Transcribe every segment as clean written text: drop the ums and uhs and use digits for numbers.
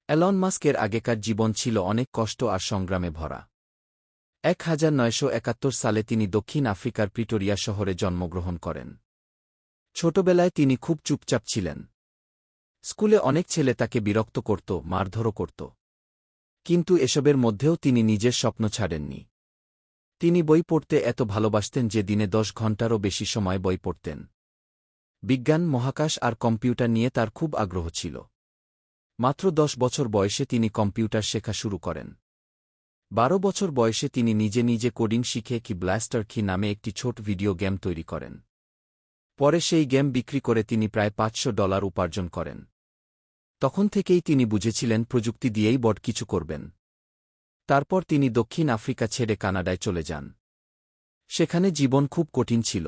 Elon মাস্কের আগেকার জীবন ছিল অনেক কষ্ট আর সংগ্রামে ভরা। 1971 সালে তিনি দক্ষিণ আফ্রিকার প্রিটোরিয়া শহরে জন্মগ্রহণ করেন। ছোটবেলায় তিনি খুব চুপচাপ ছিলেন। স্কুলে অনেক ছেলে তাকে বিরক্ত করত, মারধরও করত। কিন্তু এসবের মধ্যেও তিনি নিজের স্বপ্ন ছাড়েননি। তিনি বই পড়তে এত ভালোবাসতেন যে দিনে 10 ঘণ্টারও বেশি সময় বই পড়তেন। বিজ্ঞান, মহাকাশ আর কম্পিউটার নিয়ে তার খুব আগ্রহ ছিল। মাত্র 10 বছর বয়সে তিনি কম্পিউটার শেখা শুরু করেন। 12 বছর বয়সে তিনি নিজে নিজে কোডিং শিখে কি ব্লাস্টার কি নামে একটি ছোট ভিডিও গেম তৈরি করেন। পরে সেই গেম বিক্রি করে তিনি প্রায় $500 উপার্জন করেন। তখন থেকেই তিনি বুঝেছিলেন প্রযুক্তি দিয়েই বড় কিছু করবেন। তারপর তিনি দক্ষিণ আফ্রিকা ছেড়ে কানাডায় চলে যান। সেখানে জীবন খুব কঠিন ছিল।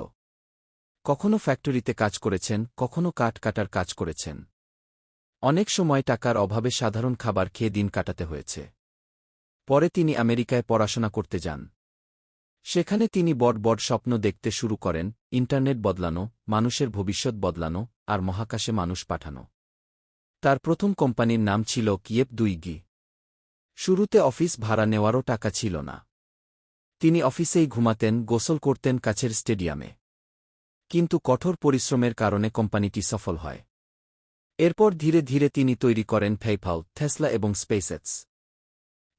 কখনো ফ্যাক্টরিতে কাজ করেছেন, কখনো কাঠ কাটার কাজ করেছেন। অনেক সময় টাকার অভাবে সাধারণ খাবার খেয়ে দিন কাটাতে হয়েছে। পরে তিনি আমেরিকায় পড়াশোনা করতে যান। সেখানে তিনি বড় বড় স্বপ্ন দেখতে শুরু করেন, ইন্টারনেট বদলানো, মানুষের ভবিষ্যৎ বদলানো, আর মহাকাশে মানুষ পাঠানো। তার প্রথম কোম্পানির নাম ছিল কিয়েপ 2G। শুরুতে অফিস ভাড়া নেওয়ারও টাকা ছিল না। তিনি অফিসেই ঘুমাতেন, গোসল করতেন কাছের স্টেডিয়ামে। কিন্তু কঠোর পরিশ্রমের কারণে কোম্পানিটি সফল হয়। এরপর ধীরে ধীরে তিনি তৈরি করেন পেপ্যাল, টেসলা এবং স্পেসএক্স।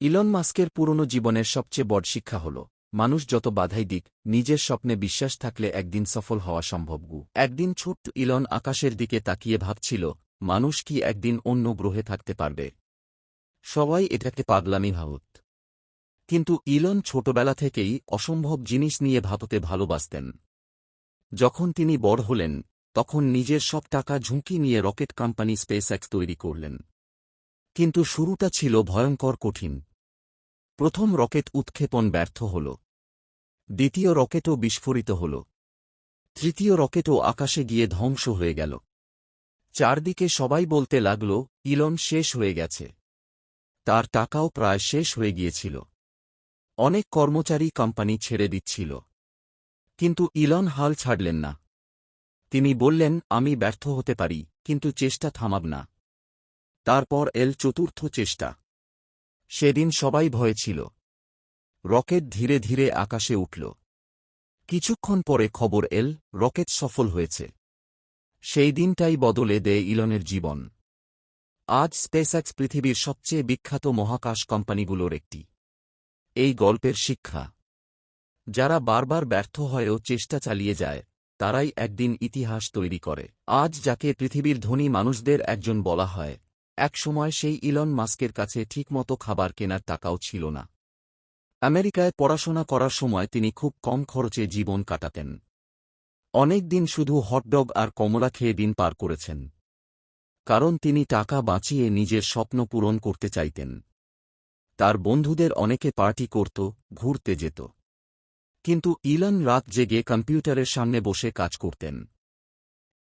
ইলন মাস্কের পুরনো জীবনের সবচেয়ে বড় শিক্ষা হল, মানুষ যত বাধাই দিক, নিজের স্বপ্নে বিশ্বাস থাকলে একদিন সফল হওয়া সম্ভব। একদিন ছোট্ট ইলন আকাশের দিকে তাকিয়ে ভাবছিল, মানুষ কি একদিন অন্য গ্রহে থাকতে পারবে? সবাই এটাকে পাগলামি ভাবত। কিন্তু ইলন ছোটবেলা থেকেই অসম্ভব জিনিস নিয়ে ভাবতে ভালোবাসতেন। যখন তিনি বড় হলেন, তখন নিজের সব টাকা ঝুঁকি নিয়ে রকেট কোম্পানি স্পেসএক্স তৈরি করলেন। কিন্তু শুরুটা ছিল ভয়ঙ্কর কঠিন। প্রথম রকেট উৎক্ষেপণ ব্যর্থ হল। দ্বিতীয় রকেটও বিস্ফোরিত হল। তৃতীয় রকেটও আকাশে গিয়ে ধ্বংস হয়ে গেল। চারদিকে সবাই বলতে লাগল, ইলন শেষ হয়ে গেছে। তার টাকাও প্রায় শেষ হয়ে গিয়েছিল। অনেক কর্মচারী কোম্পানি ছেড়ে দিচ্ছিল। কিন্তু ইলন হাল ছাড়লেন না। তিনি বললেন, আমি ব্যর্থ হতে পারি, কিন্তু চেষ্টা থামাব না। তারপর চতুর্থ চেষ্টা। সেদিন সবাই ভয়ে ছিল। রকেট ধীরে ধীরে আকাশে উঠল। কিছুক্ষণ পরে খবর রকেট সফল হয়েছে। সেই দিনটাই বদলে দেয় ইলনের জীবন। আজ স্পেসএক্স পৃথিবীর সবচেয়ে বিখ্যাত মহাকাশ কোম্পানিগুলোর একটি। এই গল্পের শিক্ষা, যারা বারবার ব্যর্থ হয়েও চেষ্টা চালিয়ে যায়, তারাই একদিন ইতিহাস তৈরি করে। আজ যাকে পৃথিবীর ধনী মানুষদের একজন বলা হয়, একসময় সেই ইলন মাস্কের কাছে ঠিকমতো খাবার কেনার টাকাও ছিল না। আমেরিকায় পড়াশোনা করার সময় তিনি খুব কম খরচে জীবন কাটাতেন। অনেক দিন শুধু হটডগ আর কমলা খেয়ে দিন পার করেছেন। কারণ তিনি টাকা বাঁচিয়ে নিজের স্বপ্ন পূরণ করতে চাইতেন। তার বন্ধুদের অনেকে পার্টি করত, ঘুরতে যেত। কিন্তু ইলন রাত জেগে কম্পিউটারের সামনে বসে কাজ করতেন।